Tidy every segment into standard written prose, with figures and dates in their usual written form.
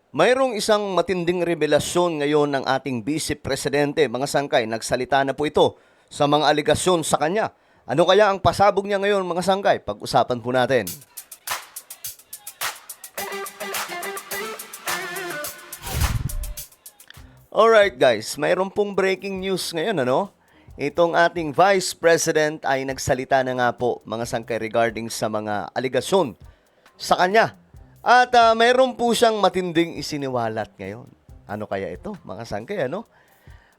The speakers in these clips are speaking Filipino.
Mayroong isang matinding revelasyon ngayon ng ating Vice Presidente. Mga sangkay, nagsalita na po ito sa mga aligasyon sa kanya. Ano kaya ang pasabog niya ngayon, mga sangkay? Pag-usapan po natin. Alright guys, mayroon pong breaking news ngayon, ano? Itong ating Vice President ay nagsalita na nga po, mga sangkay, regarding sa mga aligasyon sa kanya. At mayroon po siyang matinding isiniwalat ngayon. Ano kaya ito, mga sangkay, ano?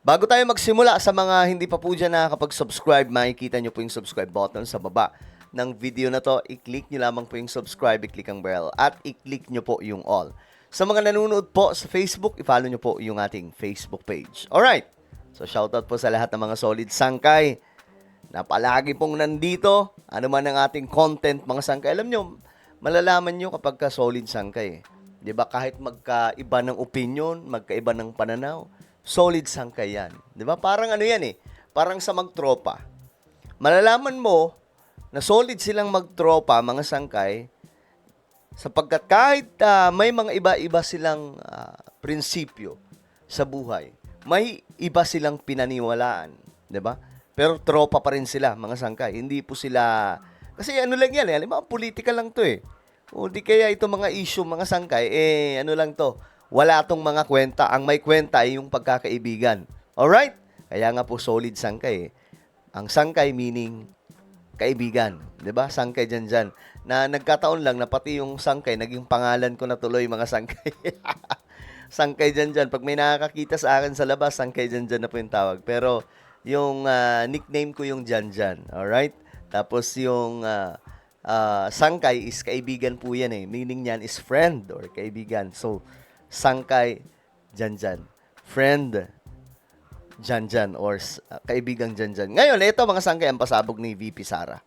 Bago tayo magsimula, sa mga hindi pa po dyan nakakapag-subscribe, makikita nyo po yung subscribe button sa baba ng video na to. I-click nyo lamang po yung subscribe, i-click ang bell, at i-click nyo po yung all. Sa mga nanonood po sa Facebook, i-follow nyo po yung ating Facebook page. Alright, so shoutout po sa lahat ng mga solid sangkay na palagi pong nandito. Ano man ang ating content, mga sangkay. Alam nyo, malalaman nyo kapag ka solid sangkay. Di ba? Kahit magkaiba ng opinion, magkaiba ng pananaw, solid sangkay yan. Di ba? Parang ano yan eh. Parang sa magtropa. Malalaman mo na solid silang magtropa, mga sangkay, sapagkat kahit may mga iba-iba silang prinsipyo sa buhay, may iba silang pinaniwalaan, 'di ba? Pero tropa pa rin sila, mga sangkay. Hindi po sila kasi ano lang yan, halimbawa politika lang 'to eh. O di kaya ito mga issue, mga sangkay, ano lang 'to. Wala tong mga kwenta. Ang may kwenta ay yung pagkakaibigan. Alright? Kaya nga po solid sangkay eh. Ang sangkay meaning kaibigan, 'di ba? Sangkay dyan. Na nagkataon lang na pati yung sangkay naging pangalan ko na tuloy, mga sangkay. Sangkay dyan. Pag may nakakakita sa akin sa labas, sangkay dyan na po yung tawag. Pero yung nickname ko yung dyan. Alright? Tapos yung sangkay is kaibigan po yan eh. Meaning niyan is friend or kaibigan. So, sangkay dyan. Friend dyan or kaibigang dyan. Ngayon, ito mga sangkay ang pasabog ni VP Sara.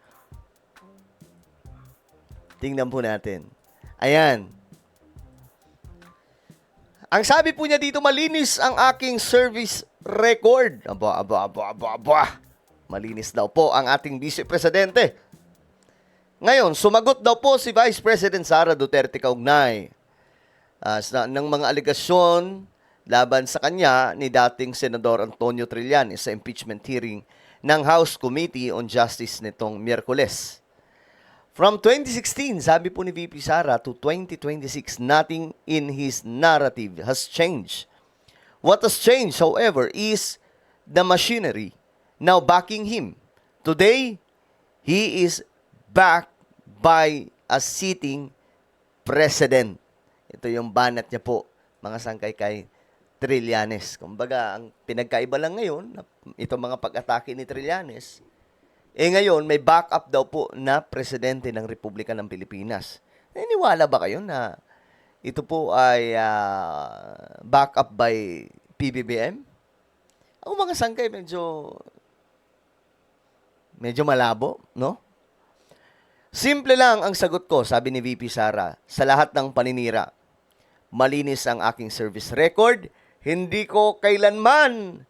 Tingnan po natin. Ayan. Ang sabi po niya dito, malinis ang aking service record. Aba. Malinis daw po ang ating Vice Presidente. Ngayon, sumagot daw po si Vice President Sara Duterte kaugnay ng mga aligasyon laban sa kanya ni dating Senador Antonio Trillanes sa impeachment hearing ng House Committee on Justice nitong Miyerkules. From 2016, sabi po ni VP Sara, to 2026, nothing in his narrative has changed. What has changed, however, is the machinery now backing him. Today, he is backed by a sitting president. Ito yung banat niya po, mga sangkay kay Trillanes. Kumbaga, ang pinagkaiba lang ngayon, itong mga pag-atake ni Trillanes, ngayon, may backup daw po na presidente ng Republika ng Pilipinas. Naniniwala ba kayo na ito po ay backup by PBBM? Ako mga sangkay, medyo malabo, no? Simple lang ang sagot ko, sabi ni VP Sara, sa lahat ng paninira. Malinis ang aking service record. Hindi ako kailanman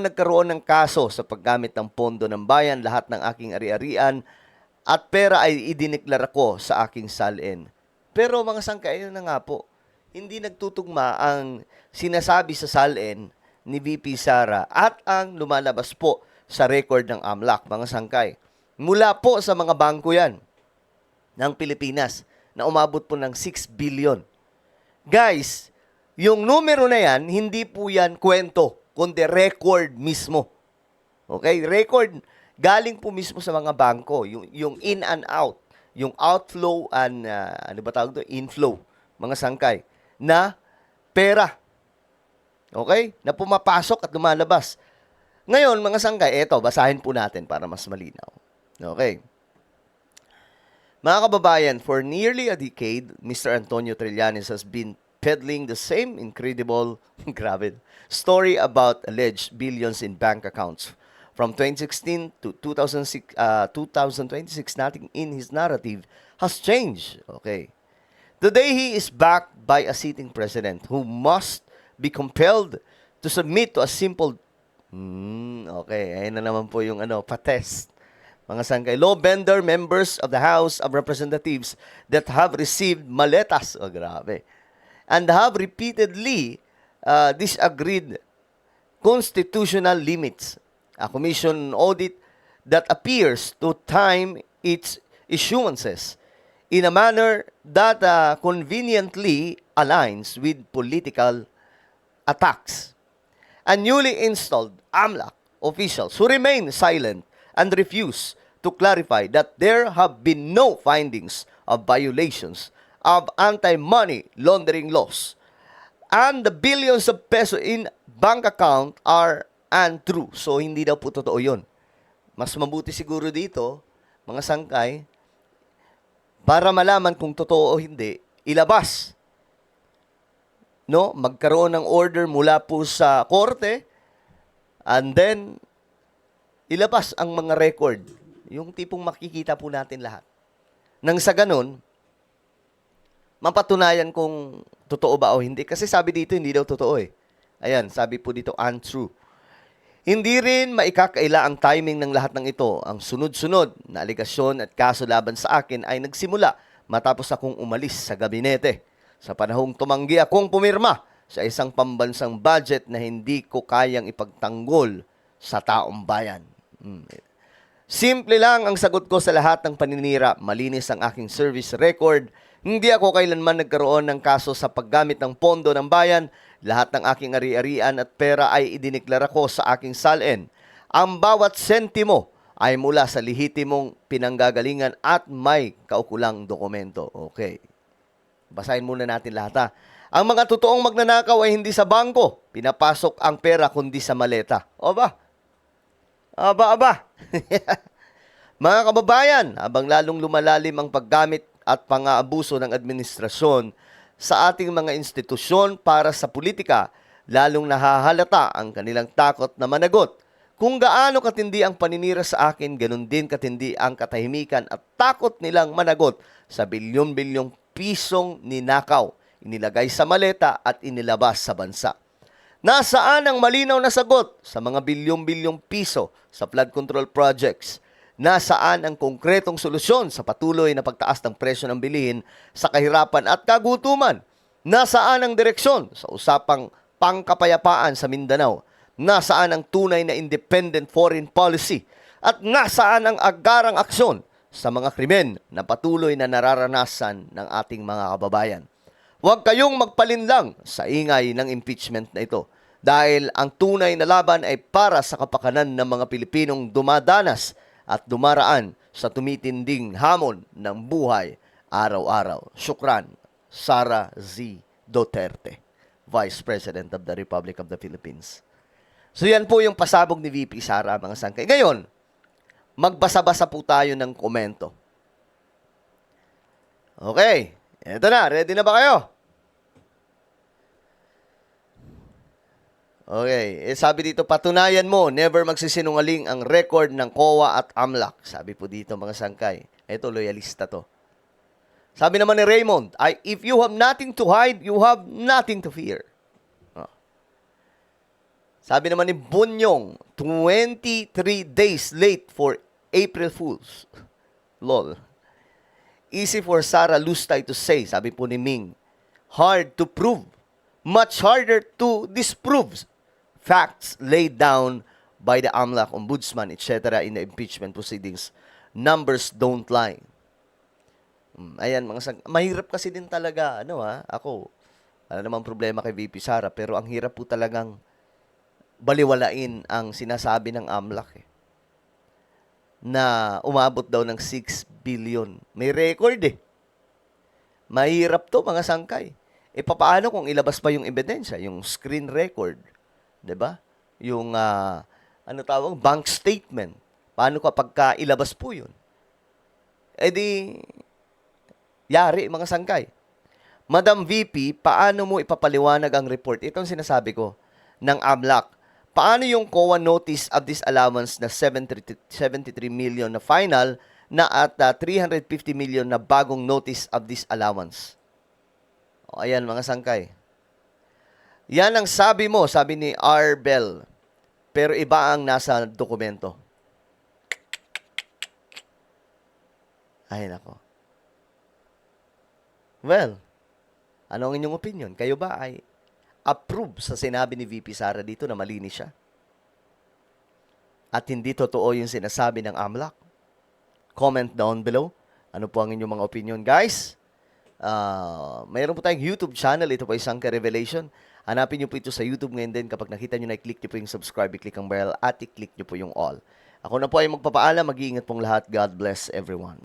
nagkaroon ng kaso sa paggamit ng pondo ng bayan. Lahat ng aking ari-arian at pera ay idineklara ko sa aking salin. Pero mga sangkay, ayun na nga po, hindi nagtutugma ang sinasabi sa salin ni VP Sara at ang lumalabas po sa record ng AMLAC, mga sangkay. Mula po sa mga bangko yan ng Pilipinas na umabot po ng 6 billion. Guys, yung numero na yan, hindi po yan kwento, kundi record mismo. Okay? Record, galing po mismo sa mga bangko. Yung in and out, yung outflow and, inflow, mga sangkay, na pera. Okay? Na pumapasok at lumalabas. Ngayon, mga sangkay, eto, basahin po natin para mas malinaw. Okay? Mga kababayan, for nearly a decade, Mr. Antonio Trillanes has been peddling the same incredible story about alleged billions in bank accounts. From 2016 to 2026, nothing in his narrative has changed. Okay. Today, he is backed by a sitting president who must be compelled to submit to a simple... Okay, ayun na naman po yung patest mga sangkay, law bender members of the House of Representatives that have received maletas, oh grabe, and have repeatedly disagreed constitutional limits. A commission audit that appears to time its issuances in a manner that conveniently aligns with political attacks. And newly installed AMLAC officials who remain silent and refuse to clarify that there have been no findings of violations of anti-money laundering laws, and the billions of pesos in bank account are untrue. So, hindi daw po totoo yun. Mas mabuti siguro dito, mga sangkay, para malaman kung totoo o hindi, ilabas. No? Magkaroon ng order mula po sa korte, and then, ilabas ang mga record. Yung tipong makikita po natin lahat. Nang sa ganun, mapatunayan kung totoo ba o hindi. Kasi sabi dito, hindi daw totoo eh. Ayan, sabi po dito, untrue. Hindi rin maikakaila ang timing ng lahat ng ito. Ang sunod-sunod na aligasyon at kaso laban sa akin ay nagsimula matapos akong umalis sa gabinete. Sa panahong tumanggi akong pumirma sa isang pambansang budget na hindi ko kayang ipagtanggol sa taong bayan. Simple lang ang sagot ko sa lahat ng paninira. Malinis ang aking service record. Hindi ako kailanman nagkaroon ng kaso sa paggamit ng pondo ng bayan. Lahat ng aking ari-arian at pera ay idineklara ko sa aking salin. Ang bawat sentimo ay mula sa lehitimong pinanggagalingan at may kaukulang dokumento. Okay. Basahin muna natin lahat ha. Ang mga totoong magnanakaw ay hindi sa bangko. Pinapasok ang pera kundi sa maleta. O ba? Aba. Mga kababayan, habang lalong lumalalim ang paggamit at pang-aabuso ng administrasyon sa ating mga institusyon para sa politika, lalong nahahalata ang kanilang takot na managot. Kung gaano katindi ang paninira sa akin, ganun din katindi ang katahimikan at takot nilang managot sa bilyon-bilyong pisong ninakaw, inilagay sa maleta at inilabas sa bansa. Nasaan ang malinaw na sagot sa mga bilyong-bilyong piso sa flood control projects? Nasaan ang konkretong solusyon sa patuloy na pagtaas ng presyo ng bilihin sa kahirapan at kagutuman? Nasaan ang direksyon sa usapang pangkapayapaan sa Mindanao? Nasaan ang tunay na independent foreign policy? At nasaan ang agarang aksyon sa mga krimen na patuloy na nararanasan ng ating mga kababayan? Huwag kayong magpalinlang sa ingay ng impeachment na ito dahil ang tunay na laban ay para sa kapakanan ng mga Pilipinong dumadanas at dumaraan sa tumitinding hamon ng buhay araw-araw. Shukran, Sara Z. Duterte, Vice President of the Republic of the Philippines. So yan po yung pasabog ni VP Sara, mga sangkay. Ngayon, magbasa-basa po tayo ng komento. Okay. Eto na, ready na ba kayo? Okay, sabi dito, patunayan mo, never magsisinungaling ang record ng COA at AMLAC. Sabi po dito, mga sangkay. Ito, loyalista to. Sabi naman ni Raymond, if you have nothing to hide, you have nothing to fear. Sabi naman ni Bunyong, 23 days late for April Fools. Lol. Easy for Sara Lustay to say, sabi po ni Ming. Hard to prove. Much harder to disprove. Facts laid down by the AMLAC, Ombudsman, etc. in the impeachment proceedings. Numbers don't lie. Ayan, mahirap kasi din talaga, ako, wala namang problema kay VP Sara, pero ang hirap po talagang baliwalain ang sinasabi ng AMLAC na umabot daw ng 6 billion. May record Mahirap to, mga sangkay. Papaano kung ilabas pa yung ebidensya, yung screen record, 'di ba? Yung bank statement. Paano kapag ilabas po 'yun? Di yari, mga sangkay. Madam VP, paano mo ipapaliwanag ang report? Ito ang sinasabi ko ng AMLAC. Paano yung COA notice of disallowance na 73 million na final na at 350 million na bagong notice of disallowance? O, ayan, mga sangkay. Yan ang sabi mo, sabi ni R. Bell. Pero iba ang nasa dokumento. Ay, nako. Well, ano ang inyong opinion? Kayo ba ay approve sa sinabi ni VP Sara dito na malinis siya? At hindi totoo yung sinasabi ng AMLAC? Comment down below. Ano po ang inyong mga opinion, guys? Mayroon po tayong YouTube channel. Ito po ay Sangka Revelation. Hanapin niyo po ito sa YouTube ngayon din. Kapag nakita niyo na, i-click niyo po yung subscribe, i-click ang bell, at i-click niyo po yung all. Ako na po ay magpapaalam. Mag-iingat pong lahat. God bless everyone.